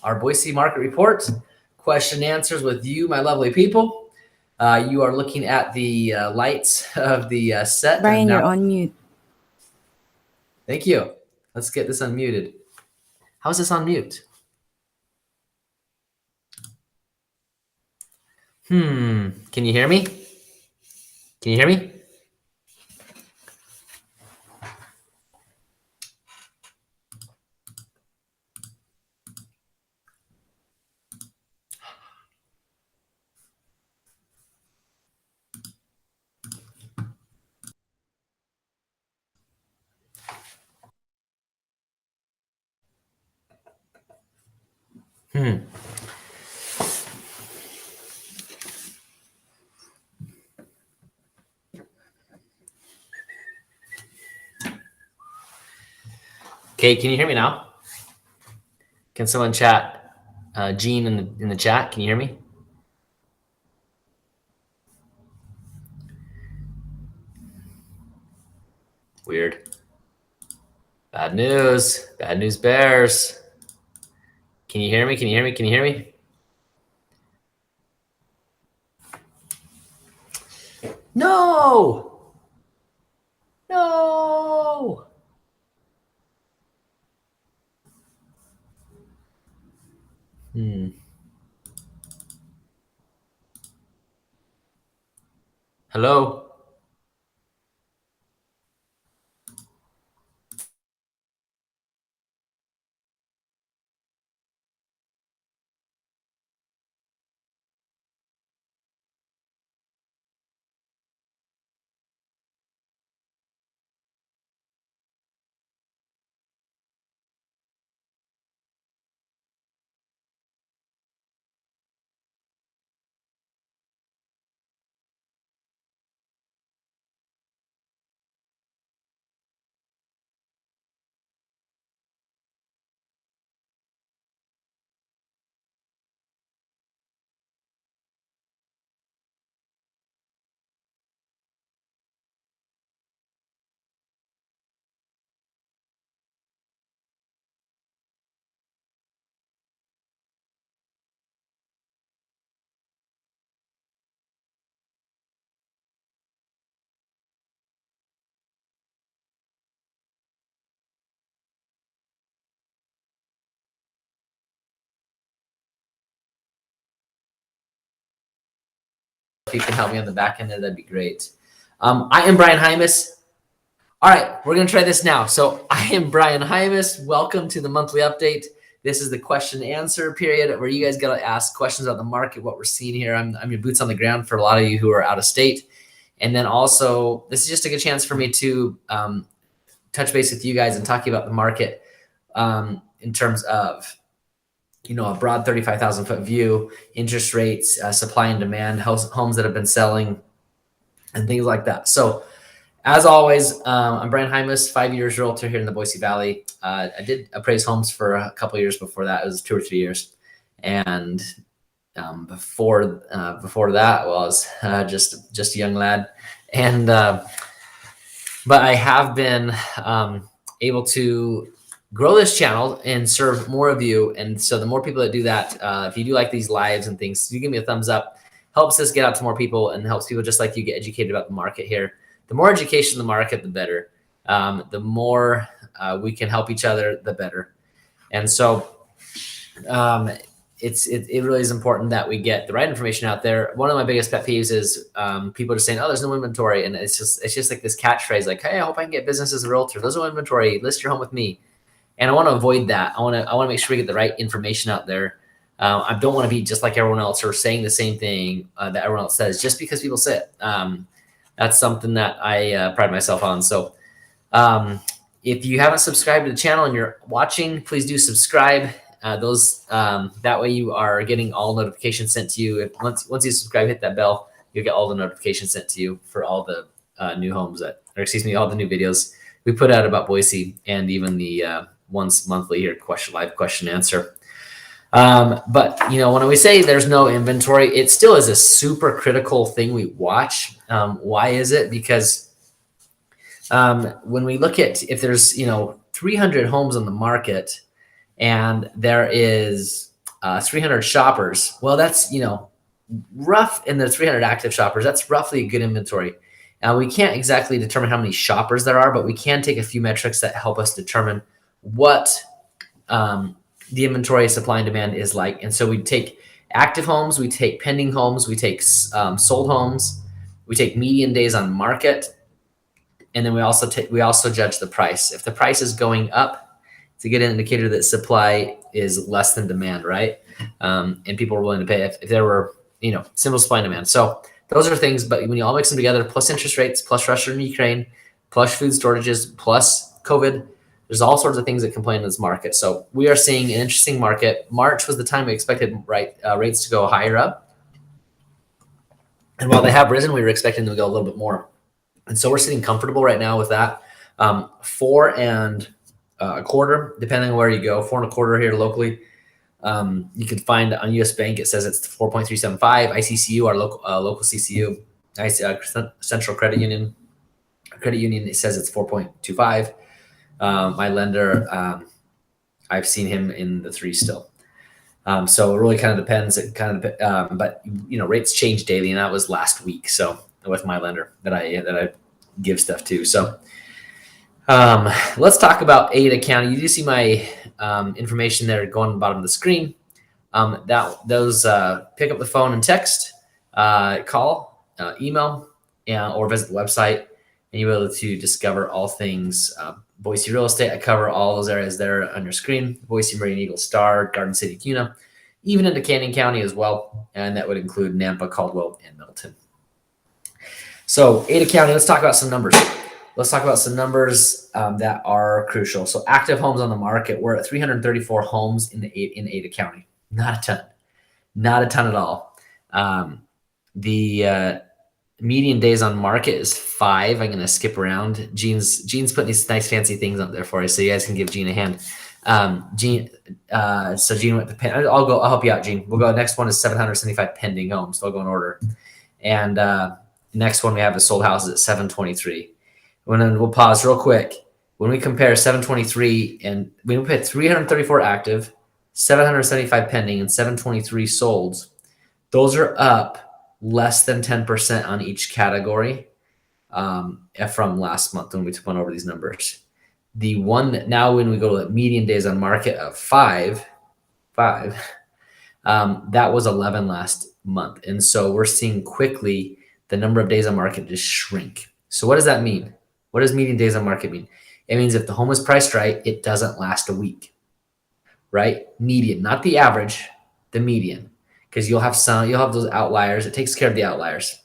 our Boise Market Report, question and answers with you, my lovely people. You are looking at the lights of the set. Brian, you're on mute. Thank you. Let's get this unmuted. How's this on mute? Can you hear me? Can you hear me? Okay, can you hear me now? Can someone chat? Gene in the chat, can you hear me? Weird. Bad news. Bad news bears. Can you hear me? Can you hear me? Can you hear me? No! No! Hello? If you can help me on the back end, that'd be great. I am Brian Hymas. All right, we're going to try this now. So I am Brian Hymas. Welcome to the monthly update. This is the question and answer period where you guys got to ask questions about the market, what we're seeing here. I'm your boots on the ground for a lot of you who are out of state. And then also, this is just a good chance for me to touch base with you guys and talking about the market in terms of a broad 35,000 foot view, interest rates, supply and demand, homes that have been selling, and things like that. So as always, I'm Brian Hymas, 5 years realtor here in the Boise Valley. I did appraise homes for a couple of years before that. It was 2 or 3 years. And before that was just a young lad. And but I have been able to grow this channel and serve more of you. And so the more people that do that, if you do like these lives and things, you give me a thumbs up, helps us get out to more people and helps people just like you get educated about the market here. The more education in the market, the better. The more we can help each other, the better. And so it really is important that we get the right information out there. One of my biggest pet peeves is people just saying, "Oh, there's no inventory," and it's just like this catchphrase, like, "Hey, I hope I can get business as a realtor. There's no inventory. List your home with me." And I want to avoid that. I want to make sure we get the right information out there. I don't want to be just like everyone else or saying the same thing that everyone else says just because people say it. That's something that I pride myself on. So if you haven't subscribed to the channel and you're watching, please do subscribe. That way you are getting all notifications sent to you. Once you subscribe, hit that bell, you'll get all the notifications sent to you for all the new homes all the new videos we put out about Boise, and even the once monthly here live question answer. But when we say there's no inventory, it still is a super critical thing we watch. Why is it? Because when we look at if there's 300 homes on the market and there is 300 shoppers. Well, that's, rough in the 300 active shoppers. That's roughly a good inventory. Now, we can't exactly determine how many shoppers there are, but we can take a few metrics that help us determine what the inventory supply and demand is like. And so we take active homes, we take pending homes, we take sold homes, we take median days on market, and then we also judge the price. If the price is going up, it's a good indicator that supply is less than demand, right? And people are willing to pay if there were, simple supply and demand. So those are things, but when you all mix them together, plus interest rates, plus Russia and Ukraine, plus food shortages, plus COVID, there's all sorts of things that can play in this market. So we are seeing an interesting market. March was the time we expected rates to go higher up. And while they have risen, we were expecting them to go a little bit more. And so we're sitting comfortable right now with that. 4.25, depending on where you go, 4.25 here locally. You can find on US Bank, it says it's 4.375. ICCU, our local CCU, Central Credit Union, it says it's 4.25. My lender, I've seen him in the 3 still. So it really kind of depends. But rates change daily, and that was last week. So with my lender that I give stuff to. So let's talk about Ada County. You do see my information there going on the bottom of the screen. Those pick up the phone and text, call, email, or visit the website, and you'll be able to discover all things Boise Real Estate. I cover all those areas there on your screen. Boise, Marine, Eagle, Star, Garden City, Kuna, even into Canyon County as well, and that would include Nampa, Caldwell, and Middleton. So Ada County, let's talk about some numbers. That are crucial. So active homes on the market, we're at 334 homes in Ada County. Not a ton at all. The median days on market is 5. I'm going to skip around. Gene's putting these nice fancy things up there for you, so you guys can give Gene a hand. Gene went to I'll help you out, Gene. We'll go. Next one is 775 pending homes. So I'll go in order. And next one we have the sold houses at 723. We'll pause real quick. When we compare 723 and we put 334 active, 775 pending, and 723 solds, those are up less than 10% on each category from last month when we went over these numbers. The one that now when we go to the median days on market of 5, that was 11 last month. And so we're seeing quickly the number of days on market just shrink. So what does that mean? What does median days on market mean? It means if the home is priced right, it doesn't last a week, right? Median, not the average, the median. Because you'll have those outliers. It takes care of the outliers,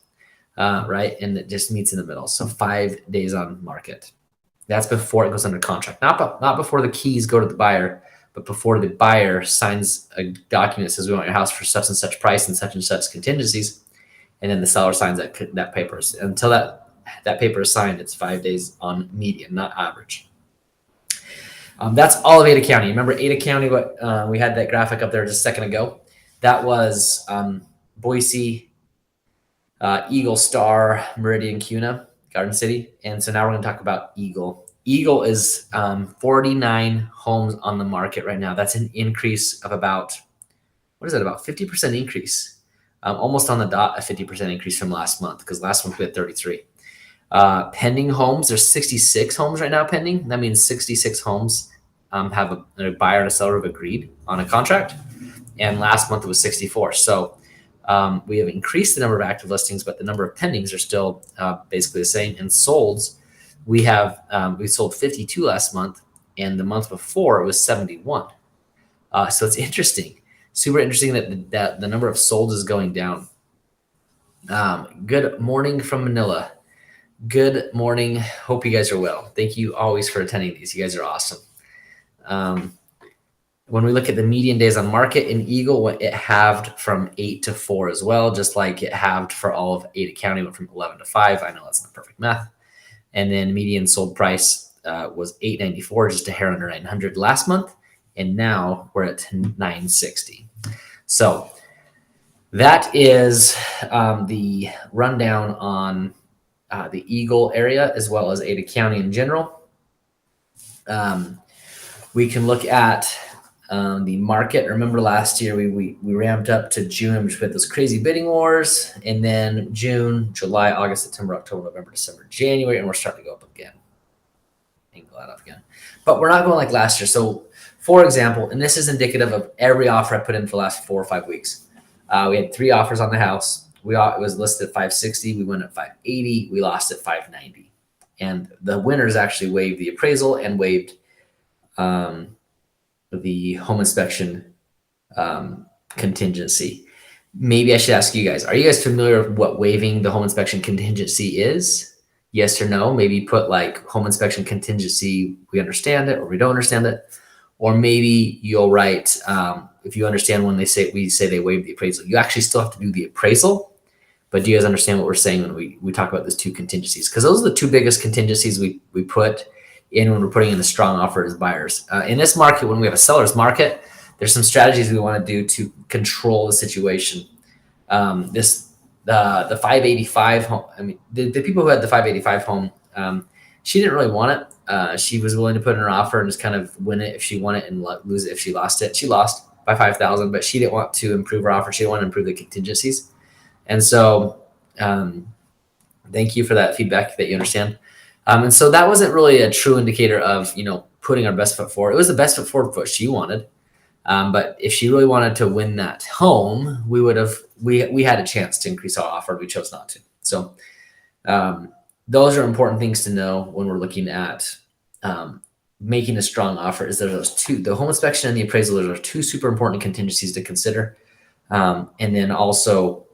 right? And it just meets in the middle. So 5 days on market. That's before it goes under contract. Not before the keys go to the buyer, but before the buyer signs a document that says we want your house for such and such price and such contingencies, and then the seller signs that paper. Until that paper is signed, it's 5 days on median, not average. That's all of Ada County. Remember Ada County? We had that graphic up there just a second ago. That was Boise, Eagle, Star, Meridian, Kuna, Garden City. And so now we're going to talk about Eagle. Eagle is 49 homes on the market right now. That's an increase of about 50% increase. Almost on the dot, a 50% increase from last month, because last month we had 33. Pending homes, there's 66 homes right now pending. That means 66 homes have a buyer and a seller have agreed on a contract. And last month it was 64. So we have increased the number of active listings, but the number of pendings are still basically the same. And solds, we sold 52 last month, and the month before it was 71. So it's interesting, super interesting that the number of solds is going down. Good morning from Manila. Good morning. Hope you guys are well. Thank you always for attending these. You guys are awesome. When we look at the median days on market in Eagle, it halved from 8 to 4 as well, just like it halved for all of Ada County, went from 11 to 5. I know that's not perfect math. And then median sold price was $894, just a hair under $900 last month. And now we're at $960. So that is the rundown on the Eagle area as well as Ada County in general. We can look at the market. Remember last year we ramped up to June, which with those crazy bidding wars, and then June, July, August, September, October, November, December, January, and we're starting to go up again. And go up again. But we're not going like last year. So for example, and this is indicative of every offer I put in for the last 4 or 5 weeks. We had 3 offers on the house. It was listed at 560. We went at 580. We lost at 590. And the winners actually waived the appraisal and waived the home inspection contingency. Maybe I should ask you guys, are you guys familiar with what waiving the home inspection contingency is? Yes or no? Maybe put like home inspection contingency, we understand it or we don't understand it. Or maybe you'll write, if you understand when we say they waive the appraisal, you actually still have to do the appraisal. But do you guys understand what we're saying when we talk about those 2 contingencies? Because those are the 2 biggest contingencies we put in when we're putting in a strong offer as buyers. In this market, when we have a seller's market, there's some strategies we want to do to control the situation. The 585 home, I mean, the people who had the 585 home, she didn't really want it. She was willing to put in her offer and just kind of win it if she won it and lose it if she lost it. She lost by 5,000, but she didn't want to improve her offer. She didn't want to improve the contingencies. And so thank you for that feedback that you understand. And so that wasn't really a true indicator of, putting our best foot forward. It was the best foot forward for what she wanted. But if she really wanted to win that home, we had a chance to increase our offer. We chose not to. So those are important things to know when we're looking at making a strong offer. Is there those 2, the home inspection and the appraisal, those are 2 super important contingencies to consider. And then also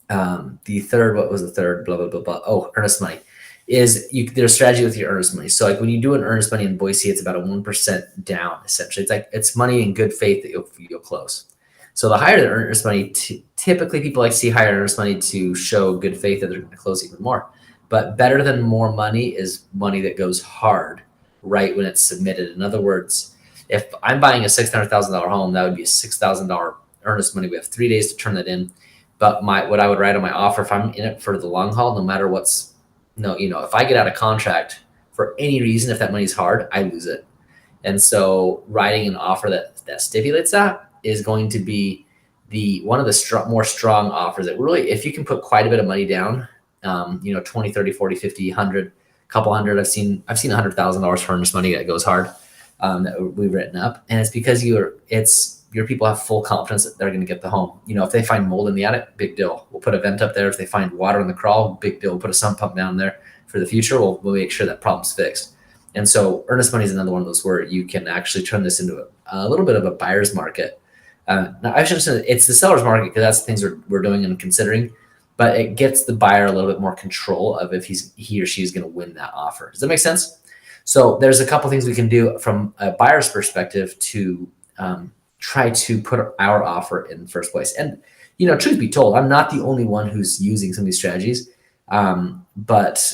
the third, what was the third? Blah, blah, blah, blah. Oh, earnest money. There's a strategy with your earnest money. So like when you do an earnest money in Boise, it's about a 1% down essentially. It's money in good faith that you'll close. So the higher the earnest money, typically people like to see higher earnest money to show good faith that they're going to close even more. But better than more money is money that goes hard right when it's submitted. In other words, if I'm buying a $600,000 home, that would be a $6,000 earnest money. We have 3 days to turn that in. But what I would write on my offer, if I'm in it for the long haul, no matter if I get out of contract for any reason, if that money's hard, I lose it. And so writing an offer that stipulates that is going to be one of the more strong offers that really, if you can put quite a bit of money down, 20, 30, 40, 50, 100, couple hundred, I've seen $100,000 for earnest money that goes hard, that we've written up. And it's because your people have full confidence that they're going to get the home. If they find mold in the attic, big deal. We'll put a vent up there. If they find water in the crawl, big deal. We'll put a sump pump down there for the future. We'll make sure that problem's fixed. And so earnest money is another one of those where you can actually turn this into a little bit of a buyer's market. Now I should say it's the seller's market because that's the things we're doing and considering, but it gets the buyer a little bit more control of if he or she is going to win that offer. Does that make sense? So there's a couple things we can do from a buyer's perspective to try to put our offer in the first place. And, truth be told, I'm not the only one who's using some of these strategies. But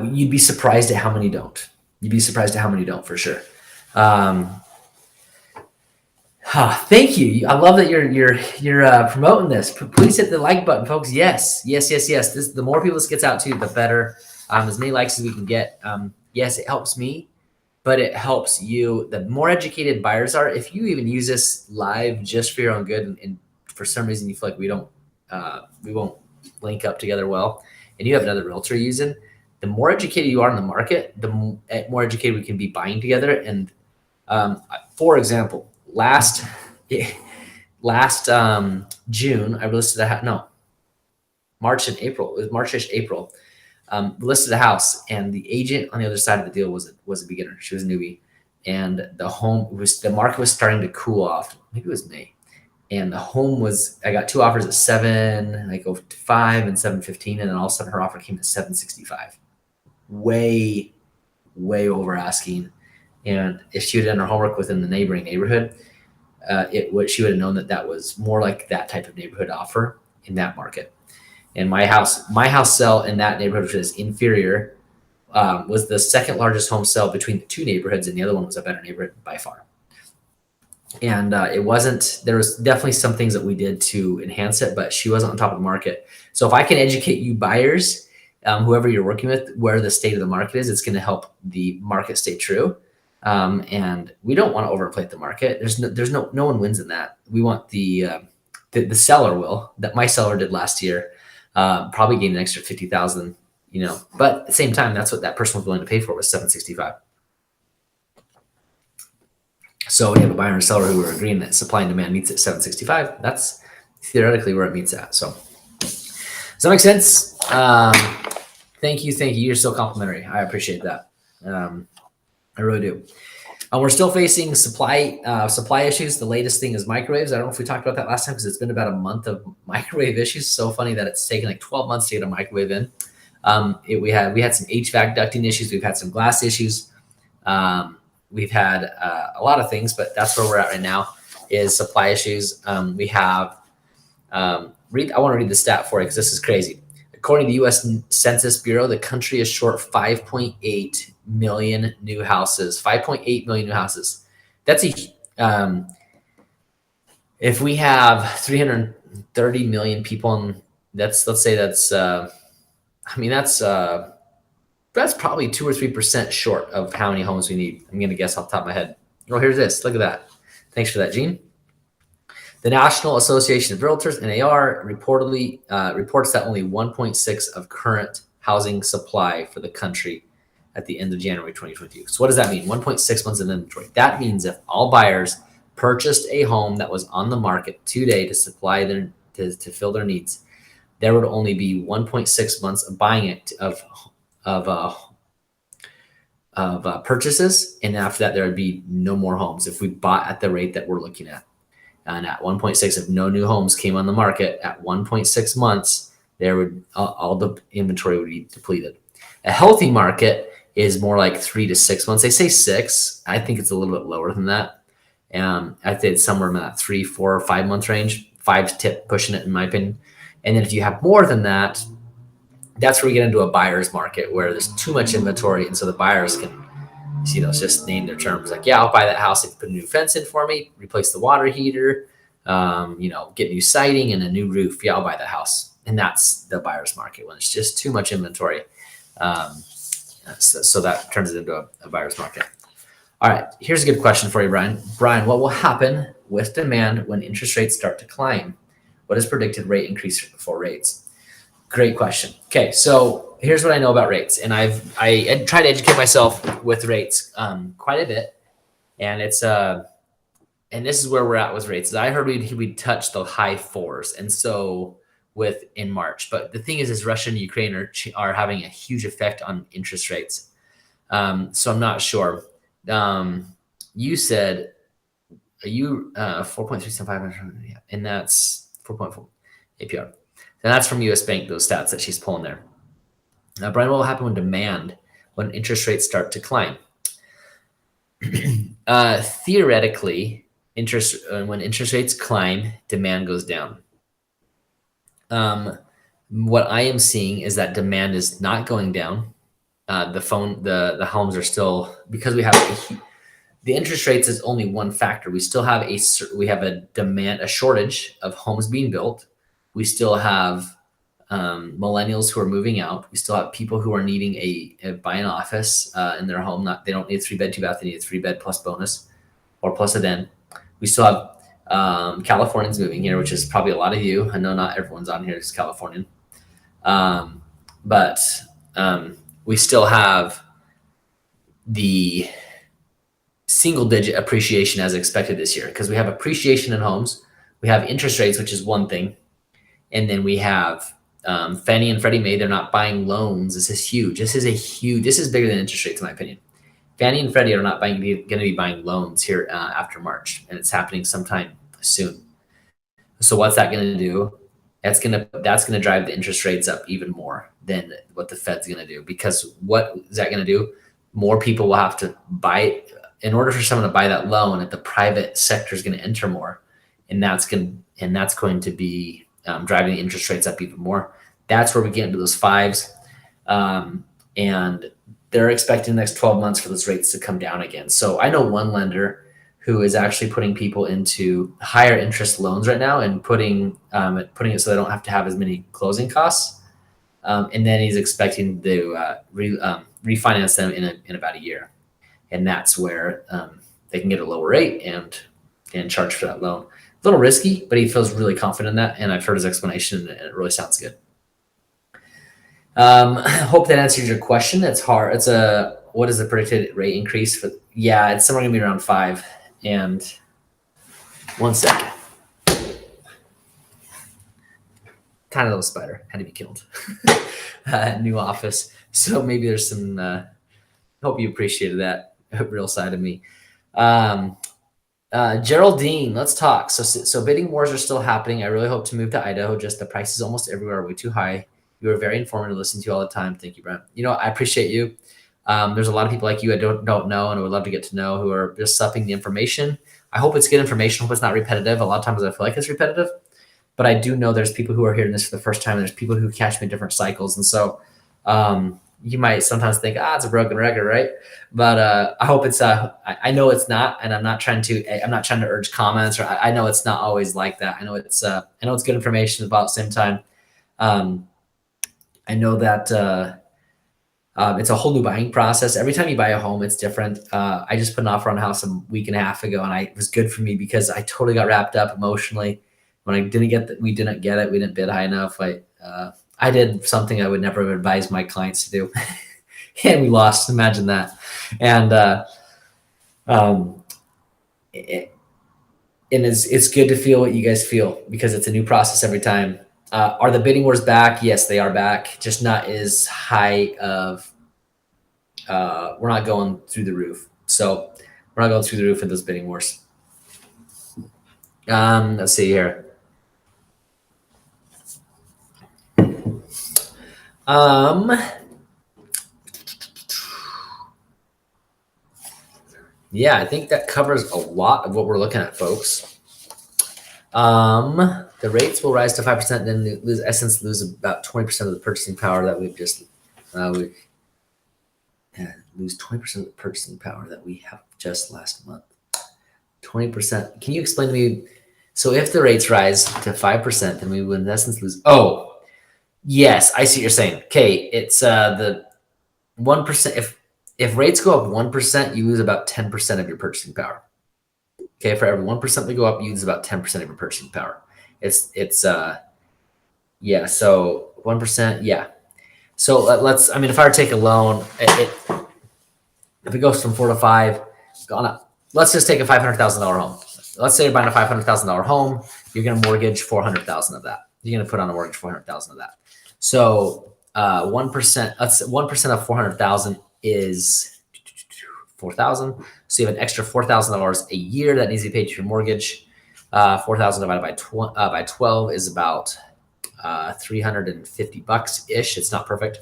you'd be surprised at how many don't. You'd be surprised at how many don't for sure. Thank you. I love that you're promoting this. Please hit the like button, folks. Yes. The more people this gets out to, the better. As many likes as we can get. Yes, it helps me, but it helps you. The more educated buyers are, if you even use this live just for your own good, and for some reason you feel like we won't link up together well, and you have another realtor using, the more educated you are in the market, the more educated we can be buying together. And for example, last June, I listed March and April. It was March-ish, April. Listed a house, and the agent on the other side of the deal was a beginner. She was a newbie, and the market was starting to cool off. Maybe it was May, and I got 2 offers at 7, I go to 5 and 715, and then all of a sudden her offer came at 765, way over asking. And if she had done her homework within the neighboring neighborhood, she would have known that was more like that type of neighborhood offer in that market. And my house sale in that neighborhood, which is inferior, was the second largest home sale between the 2 neighborhoods, and the other one was a better neighborhood by far. And there was definitely some things that we did to enhance it, but she wasn't on top of the market. So if I can educate you buyers, whoever you're working with, where the state of the market is, it's going to help the market stay true. And we don't want to overplay the market. No one wins in that. We want the seller will, that my seller did last year, probably gained an extra 50,000, but at the same time, that's what that person was willing to pay for, was 765. So we have a buyer and a seller who are agreeing that supply and demand meets at 765. That's theoretically where it meets at. So does that make sense? Thank you. You're so complimentary. I appreciate that. I really do. We're still facing supply issues. The latest thing is microwaves. I don't know if we talked about that last time, because it's been about a month of microwave issues. So funny that it's taken like 12 months to get a microwave in. We had some HVAC ducting issues. We've had some glass issues. We've had a lot of things, but that's where we're at right now, is supply issues. We have, I want to read the stat for you, because this is crazy. According to the U.S. Census Bureau, the country is short 5.8 million new houses. 5.8 million new houses. That's if we have 330 million people, and let's say that's probably 2 or 3% short of how many homes we need. I'm going to guess off the top of my head. Oh, here's this. Look at that. Thanks for that, Gene. The National Association of Realtors, NAR, reportedly reports that only 1.6 of current housing supply for the country at the end of January 2022. So what does that mean? 1.6 months of inventory. That means if all buyers purchased a home that was on the market today to supply to fill their needs, there would only be 1.6 months of buying of purchases, and after that there would be no more homes if we bought at the rate that we're looking at. And at 1.6, if no new homes came on the market at 1.6 months, there would all the inventory would be depleted. A healthy market is more like 3 to 6 months. They say 6. I think it's a little bit lower than that. I think it's somewhere in that 3, 4, or 5 month range. 5's tip pushing it, in my opinion. And then if you have more than that, that's where we get into a buyer's market, where there's too much inventory, and so the buyers can, just name their terms. Like, yeah, I'll buy that house if you put a new fence in for me, replace the water heater, get new siding and a new roof. Yeah, I'll buy that house. And that's the buyer's market, when it's just too much inventory. So that turns it into a buyer's market. All right, here's a good question for you, Brian. Brian, what will happen with demand when interest rates start to climb? What is predicted rate increase for rates? Great question. Okay, so here's what I know about rates, and I try to educate myself with rates quite a bit, and it's and this is where we're at with rates. I heard we'd touch the high 4s, and so in March. But the thing is Russia and Ukraine are having a huge effect on interest rates. So I'm not sure. You said 4.375, yeah, and that's 4.4 APR. And that's from US Bank, those stats that she's pulling there. Now, Brian, what will happen when interest rates start to climb? Theoretically, when interest rates climb, demand goes down. What I am seeing is that demand is not going down. The homes are still, because we have the interest rates is only one factor. We still have a shortage of homes being built. We still have millennials who are moving out. We still have people who are needing buy an office in their home. They don't need a 3-bed, 2-bath. They need a 3-bed plus bonus or plus a den. We still have Californians moving here, which is probably a lot of you. I know not everyone's on here is Californian. But we still have the single-digit appreciation as expected this year, because we have appreciation in homes. We have interest rates, which is one thing. And then we have Fannie and Freddie Mae. They're not buying loans. This is huge. This is bigger than interest rates, in my opinion. Fannie and Freddie are not going to be buying loans here after March, and it's happening sometime soon. So what's that going to do? That's going to drive the interest rates up even more than what the Fed's going to do. Because what is that going to do? More people will have to buy. In order for someone to buy that loan, the private sector is going to enter more, and that's going to be driving the interest rates up even more. That's where we get into those 5s, and they're expecting the next 12 months for those rates to come down again. So I know one lender who is actually putting people into higher interest loans right now and putting it so they don't have to have as many closing costs. And then he's expecting to refinance them in about a year. and that's where they can get a lower rate and charge for that loan. A little risky, but he feels really confident in that, and I've heard his explanation, and it really sounds good. Hope that answers your question. It's hard. What is the predicted rate increase for? Yeah, it's somewhere gonna be around 5. And 1 second. Tiny little spider had to be killed. New office, so maybe there's some. Hope you appreciated that real side of me. Geraldine, let's talk. So bidding wars are still happening. I really hope to move to Idaho. Just the prices almost everywhere are way too high. You are very informative to listen to all the time. Thank you, Brent. I appreciate you. There's a lot of people like you I don't know and I would love to get to know, who are just supping the information. I hope it's good information. I hope it's not repetitive. A lot of times I feel like it's repetitive, but I do know there's people who are hearing this for the first time. There's people who catch me in different cycles. And so you might sometimes think, it's a broken record, right? But I hope it's, I know it's not, and I'm not trying to urge comments, or I know it's not always like that. I know it's good information, about the same time. I know that it's a whole new buying process. Every time you buy a home, it's different. I just put an offer on a house a week and a half ago, and it was good for me because I totally got wrapped up emotionally when we didn't get it. We didn't bid high enough. I did something I would never have advised my clients to do, and we lost. Imagine that. And it's good to feel what you guys feel, because it's a new process every time. Are the bidding wars back? Yes, they are back. Just not as high of. We're not going through the roof. So we're not going through the roof in those bidding wars. Let's see here. Yeah, I think that covers a lot of what we're looking at, folks. The rates will rise to 5%, then lose about 20% of the purchasing power that we've just lose 20% of the purchasing power that we have just last month. 20%. Can you explain to me? So if the rates rise to 5%, then we would in essence lose. Oh, yes, I see what you're saying. Okay, it's the 1%. If rates go up 1%, you lose about 10% of your purchasing power. Okay, for every 1% they go up, you lose about 10% of your purchasing power. So 1%, yeah. So let's, if I were to take a loan, if it goes from 4 to 5, let's just take a $500,000 home. Let's say you're buying a $500,000 home, you're going to mortgage $400,000 of that. You're going to put on a mortgage $400,000 of that. So 1%, 1% of 400,000 is 4,000. So you have an extra $4,000 a year that needs to be paid to your mortgage. 4,000 divided by 12 is about $350 ish. It's not perfect.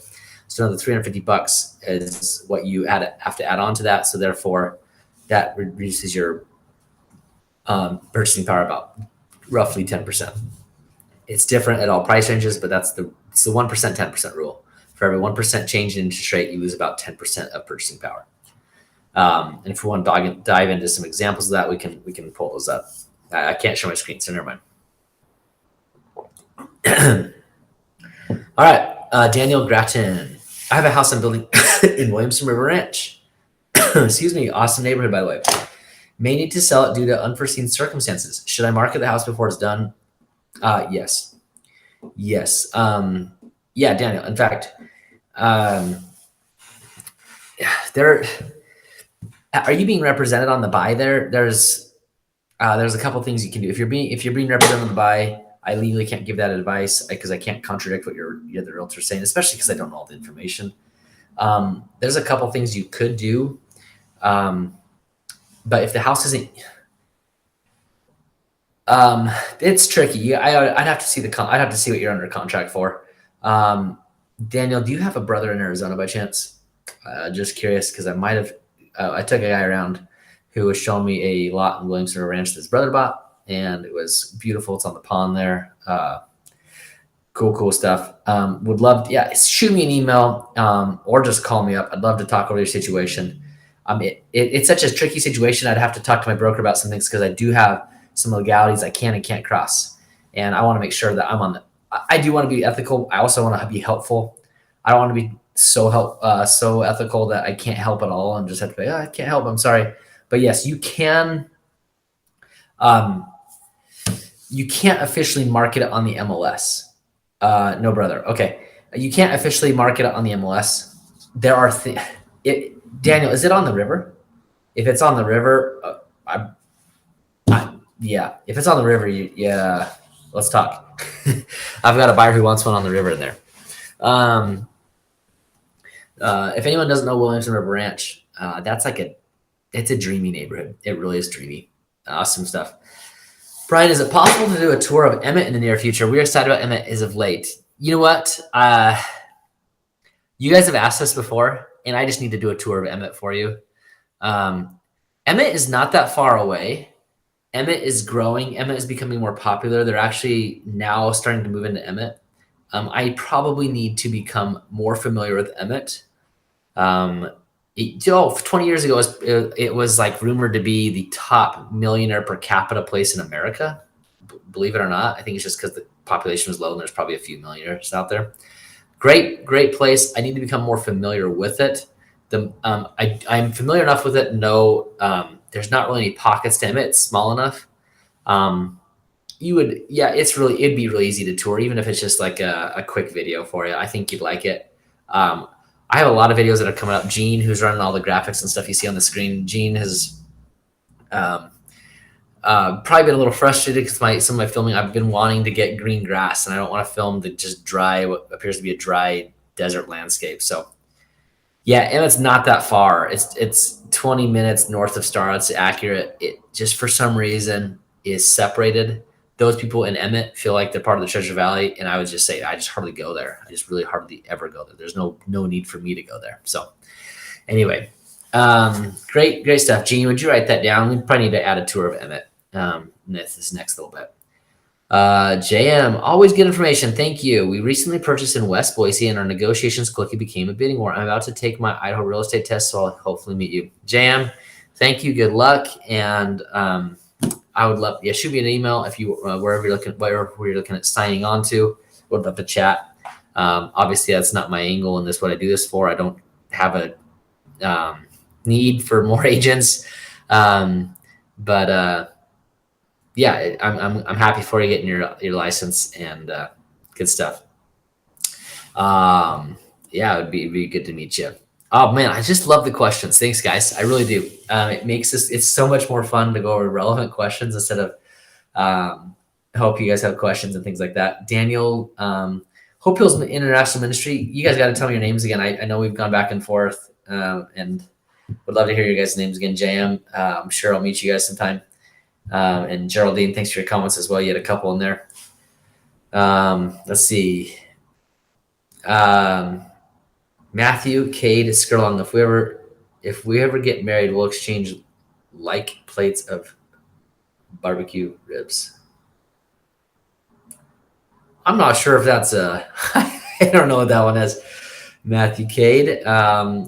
So the $350 is what you have to add on to that. So therefore, that reduces your purchasing power about roughly 10%. It's different at all price ranges, but it's the 1%, 10% rule. For every 1% change in interest rate, you lose about 10% of purchasing power. And if we want to dive into some examples of that, we can pull those up. I can't show my screen, so never mind. All right, Daniel Grattan. I have a house I'm building in Williamson River Ranch. Excuse me, awesome neighborhood, by the way. May need to sell it due to unforeseen circumstances. Should I market the house before it's done? Yes. Yeah, Daniel. In fact, are you being represented on the buy there? There's a couple things you can do. If you're being represented on the buy, I legally can't give that advice because I can't contradict what the other realtor is saying, especially because I don't know all the information. There's a couple things you could do. But if the house isn't, it's tricky. I'd have to see I'd have to see what you're under contract for. Daniel, do you have a brother in Arizona by chance? Just curious, because I might have. I took a guy around who was showing me a lot in Williamson River Ranch that his brother bought, and it was beautiful. It's on the pond there. Cool stuff. Would love to, shoot me an email or just call me up. I'd love to talk over your situation. It's such a tricky situation. I'd have to talk to my broker about some things because I do have some legalities I can and can't cross. And I want to make sure that I do want to be ethical. I also want to be helpful. I don't want to be so ethical that I can't help at all and just have to be, I can't help. I'm sorry. But yes, um, you can't officially market it on the MLS. No, brother. Okay. You can't officially market it on the MLS. There are Daniel, is it on the river? If it's on the river, yeah. If it's on the river, yeah, let's talk. I've got a buyer who wants one on the river in there. Um, if anyone doesn't know Williamson River Ranch, it's a dreamy neighborhood. It really is dreamy. Awesome stuff. Brian, is it possible to do a tour of Emmett in the near future? We are excited about Emmett as of late. You know what? You guys have asked us before, and I just need to do a tour of Emmett for you. Emmett is not that far away. Emmett is growing. Emmett is becoming more popular. They're actually now starting to move into Emmett. I probably need to become more familiar with Emmett. 20 years ago, it was like rumored to be the top millionaire per capita place in America. Believe it or not, I think it's just because the population was low and there's probably a few millionaires out there. Great place. I need to become more familiar with it. I'm familiar enough with it. No, there's not really any pockets to Emmett. It's small enough. It'd be really easy to tour, even if it's just like a quick video for you. I think you'd like it. I have a lot of videos that are coming up. Gene, who's running all the graphics and stuff you see on the screen, Gene has probably been a little frustrated because some of my filming, I've been wanting to get green grass, and I don't want to film the just dry, what appears to be a dry desert landscape. So yeah, and it's not that far. It's 20 minutes north of Star. It's accurate. It just for some reason is separated. Those people in Emmett feel like they're part of the Treasure Valley, and I would just say I just hardly go there. I just really hardly ever go there. There's no need for me to go there. So anyway, great stuff. Gene, would you write that down? We probably need to add a tour of Emmett this next little bit. JM, always good information. Thank you. We recently purchased in West Boise, and our negotiations quickly became a bidding war. I'm about to take my Idaho real estate test, so I'll hopefully meet you. JM, thank you. Good luck. And I would love, shoot me an email if you, wherever you're looking at signing on to. Would love to chat. Obviously, that's not my angle, and this is what I do this for. I don't have a need for more agents. Yeah, I'm happy for you getting your license and good stuff. Yeah, it'd be good to meet you. Oh man, I just love the questions. Thanks, guys. I really do. It makes it's so much more fun to go over relevant questions instead of hope you guys have questions and things like that. Daniel, Hope Hills International Ministry. You guys got to tell me your names again. I know we've gone back and forth, and would love to hear your guys' names again. JM, I'm sure I'll meet you guys sometime. And Geraldine, thanks for your comments as well. You had a couple in there. Let's see. Matthew, Cade, Skirlong, if we ever get married, we'll exchange like plates of barbecue ribs. I'm not sure if that's I don't know what that one is. Matthew, Cade. Not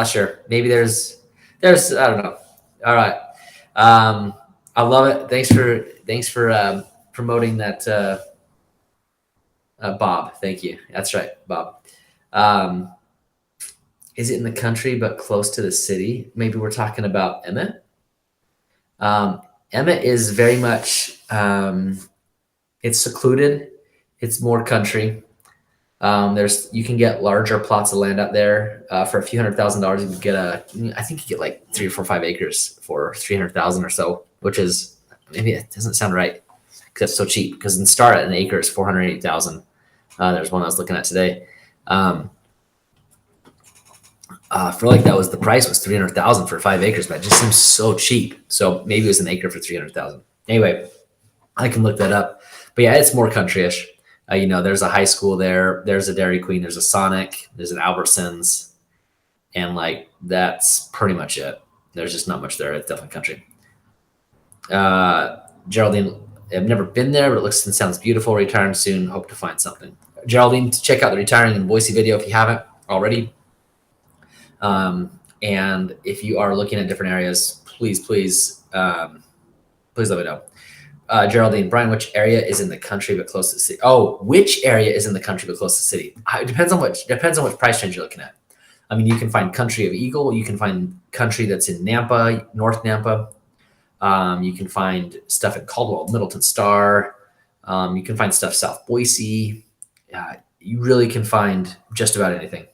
sure. Maybe there's I don't know. All right. I love it. Thanks for promoting that. Bob, thank you. That's right, Bob. Is it in the country but close to the city? Maybe we're talking about Emmett. Emmett is very much it's secluded. It's more country. You can get larger plots of land out there for a few $100,000. You can get I think you get like 3 or 4 or 5 acres for 300,000 or so, which is, maybe it doesn't sound right because it's so cheap. Because in Star, an acre is 480,000. There's one I was looking at today. For like that was the price was 300,000 for 5 acres, but it just seems so cheap. So maybe it was an acre for 300,000. Anyway, I can look that up. But yeah, it's more country-ish. There's a high school there. There's a Dairy Queen. There's a Sonic. There's an Albertsons. And like, that's pretty much it. There's just not much there. It's definitely country. Geraldine, I've never been there, but it looks and sounds beautiful. Retiring soon. Hope to find something. Geraldine, check out the Retiring in Boise video if you haven't already. And if you are looking at different areas, please let me know. Geraldine, Brian, which area is in the country but close to the city? Oh, which area is in the country but close to the city? It depends on which price range you're looking at. I mean, you can find country of Eagle. You can find country that's in Nampa, North Nampa. You can find stuff in Caldwell, Middleton Star. You can find stuff South Boise. You really can find just about anything.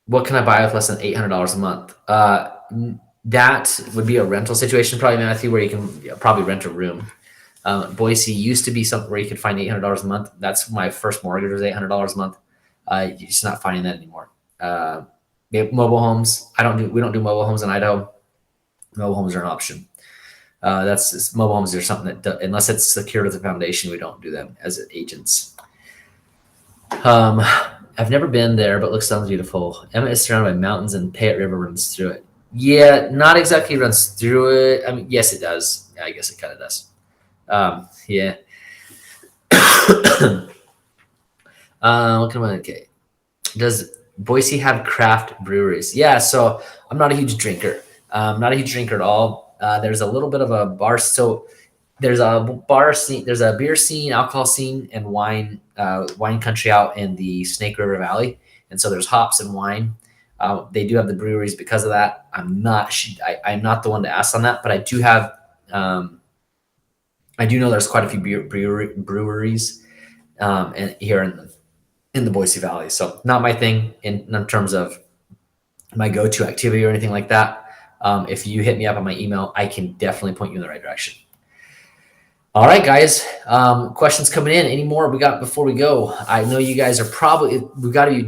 What can I buy with less than $800 a month? That would be a rental situation, probably, Matthew, where you can probably rent a room. Boise used to be something where you could find $800 a month. That's my first mortgage was $800 a month. You're just not finding that anymore. Mobile homes. We don't do mobile homes in Idaho. Mobile homes are an option. Mobile homes are something that, unless it's secured with a foundation, we don't do them as agents. I've never been there, but sounds beautiful. Emmett is surrounded by mountains and Payette River runs through it. Yeah, not exactly runs through it. I mean, yes, it does. Yeah, I guess it kind of does. Yeah. Okay. Does Boise have craft breweries? Yeah, so I'm not a huge drinker. Not a huge drinker at all. There's a little bit of a bar. So there's a bar scene, there's a beer scene, alcohol scene, and wine country out in the Snake River Valley. And so there's hops and wine. They do have the breweries because of that. I'm not the one to ask on that, but I do have. I do know there's quite a few breweries, and here in the Boise Valley. So not my thing in terms of my go-to activity or anything like that. If you hit me up on my email, I can definitely point you in the right direction. All right, guys. Questions coming in. Any more we got before we go? I know you guys are we've got to be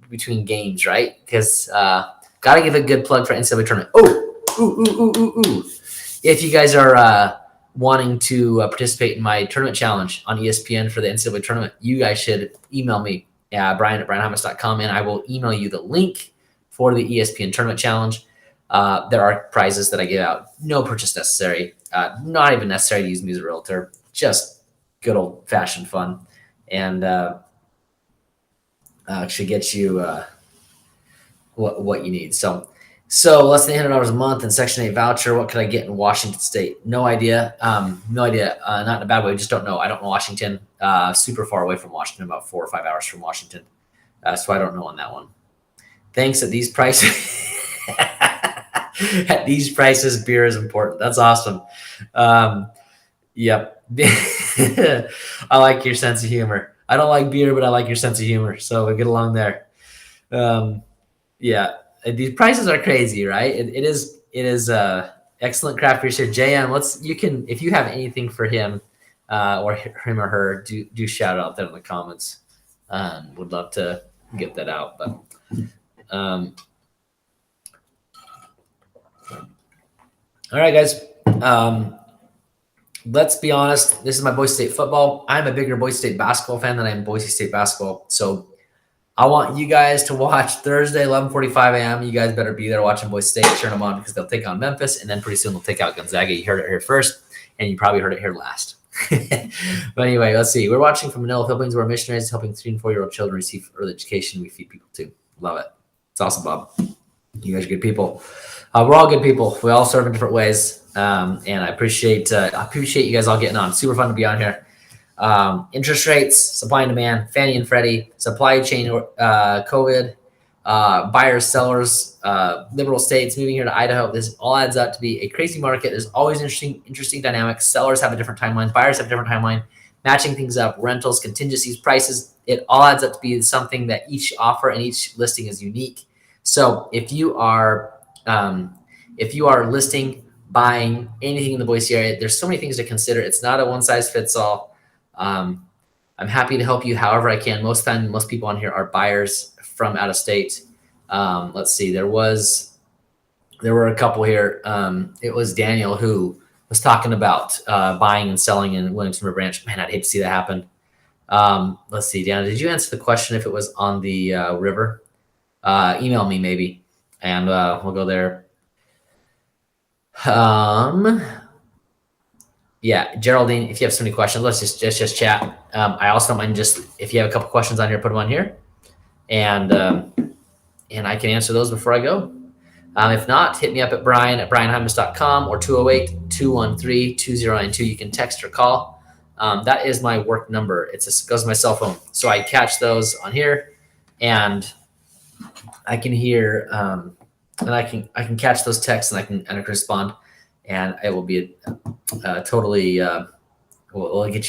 between games, right? Because got to give a good plug for NCAA tournament. Ooh. If you guys are wanting to participate in my tournament challenge on ESPN for the NCAA tournament, you guys should email me, Brian@brianhamas.com, and I will email you the link for the ESPN tournament challenge. There are prizes that I give out. No purchase necessary. Not even necessary to use me as a realtor. Just good old-fashioned fun. And should get you what you need. So less than $800 a month and Section 8 voucher. What could I get in Washington State? No idea. No idea. Not in a bad way. Just don't know. I don't know Washington. Super far away from Washington, about 4 or 5 hours from Washington. So I don't know on that one. Thanks. At these prices. At these prices, beer is important. That's awesome. Yep. I like your sense of humor. I don't like beer, but I like your sense of humor. So we get along there. Yeah. These prices are crazy, right? It is excellent craft beer here. JM, if you have anything for him or him or her, do shout out there in the comments. Would love to get that out. But all right, guys. Let's be honest. This is my Boise State football. I'm a bigger Boise State basketball fan than I am Boise State basketball. So I want you guys to watch Thursday, 11:45 a.m. You guys better be there watching Boise State, cheering them on because they'll take on Memphis, and then pretty soon they'll take out Gonzaga. You heard it here first, and you probably heard it here last. But anyway, let's see. We're watching from Manila, Philippines, where missionaries helping 3 and 4-year-old children receive early education. We feed people too. Love it. It's awesome, Bob. You guys are good people. We're all good people. We all serve in different ways, and I appreciate you guys all getting on. Super fun to be on here. Interest rates, supply and demand, Fannie and Freddie, supply chain, COVID, buyers, sellers, liberal states moving here to Idaho. This all adds up to be a crazy market. There's always interesting dynamics. Sellers have a different timeline. Buyers have a different timeline. Matching things up, rentals, contingencies, prices. It all adds up to be something that each offer and each listing is unique. So if you are listing, buying anything in the Boise area, there's so many things to consider. It's not a one size fits all. I'm happy to help you however I can. Most people on here are buyers from out of state. Let's see, there were a couple here. It was Daniel who was talking about buying and selling in Williamson River Ranch. Man, I'd hate to see that happen. Let's see, Daniel, did you answer the question if it was on the river? Email me maybe, and we'll go there. Yeah, Geraldine, if you have so many questions, let's just chat. I also don't mind if you have a couple questions on here, put them on here, and I can answer those before I go. If not, hit me up at brian@brianhymas.com or 208-213-2092. You can text or call. That is my work number. It goes to my cell phone. So I catch those on here, and I can hear, and I can catch those texts, and I can respond, and it will be totally will get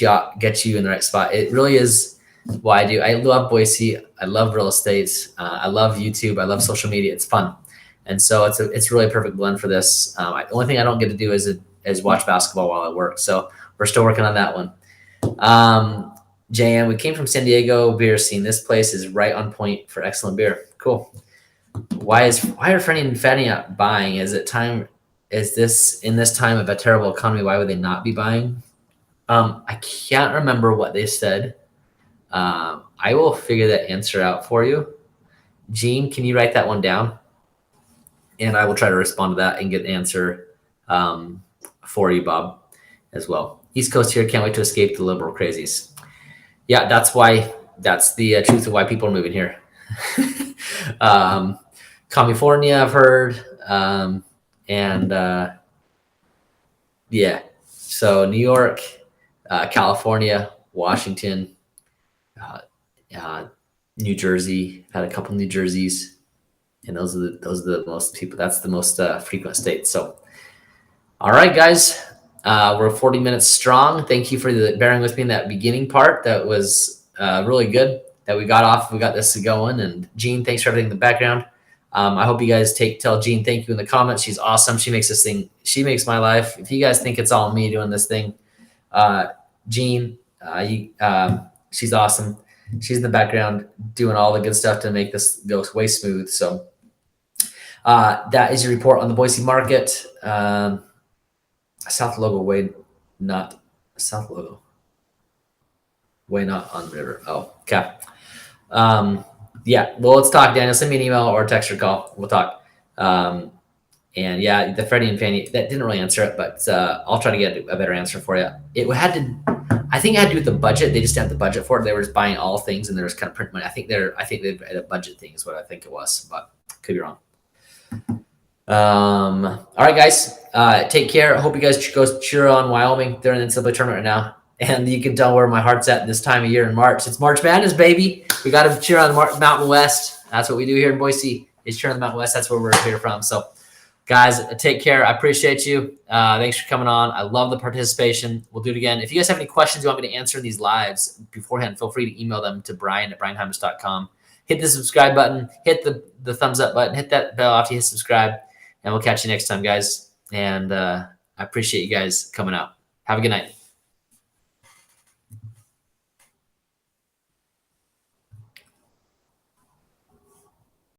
you in the right spot. It really is what I do. I love Boise. I love real estate. I love YouTube. I love social media. It's fun. And so it's really a perfect blend for this. The only thing I don't get to do is watch basketball while I work. So we're still working on that one. JM, we came from San Diego beer scene. This place is right on point for excellent beer. Cool. Why are Freddie and Fannie not buying? Is this in this time of a terrible economy? Why would they not be buying? I can't remember what they said. I will figure that answer out for you. Gene, can you write that one down? And I will try to respond to that and get an answer for you, Bob, as well. East Coast here, can't wait to escape the liberal crazies. Yeah, that's the truth of why people are moving here. California, I've heard, yeah. So New York, California, Washington, New Jersey. I've had a couple New Jerseys. And those are the most people. That's the most frequent state. So, all right, guys, we're 40 minutes strong. Thank you for bearing with me in that beginning part. That was really good. That we got this going. And Jean, thanks for everything in the background. I hope you guys tell Jean thank you in the comments. She's awesome. She makes this thing. She makes my life. If you guys think it's all me doing this thing, Jean, she's awesome. She's in the background doing all the good stuff to make this go way smooth. So. That is your report on the Boise market. South logo, way not on river. Oh, okay. Yeah. Well, let's talk, Daniel. Send me an email or text or call. We'll talk. And yeah, the Freddie and Fannie, that didn't really answer it, but I'll try to get a better answer for you. I think it had to do with the budget. They just had the budget for it. They were just buying all things, and there was kind of print money. I think they had a budget thing is what I think it was, but could be wrong. All right, guys, take care. I hope you guys go cheer on Wyoming. They're in the NCAA tournament right now, and you can tell where my heart's at this time of year in March. It's March Madness, baby. We got to cheer on the Mountain West. That's what we do here in Boise. Is cheer on the Mountain West. That's where we're here from. So, guys, take care. I appreciate you. Thanks for coming on. I love the participation. We'll do it again. If you guys have any questions you want me to answer in these lives beforehand, feel free to email them to brian@brianhymas.com. Hit the subscribe button. Hit the thumbs up button. Hit that bell after you hit subscribe. And we'll catch you next time, guys. And I appreciate you guys coming out. Have a good night.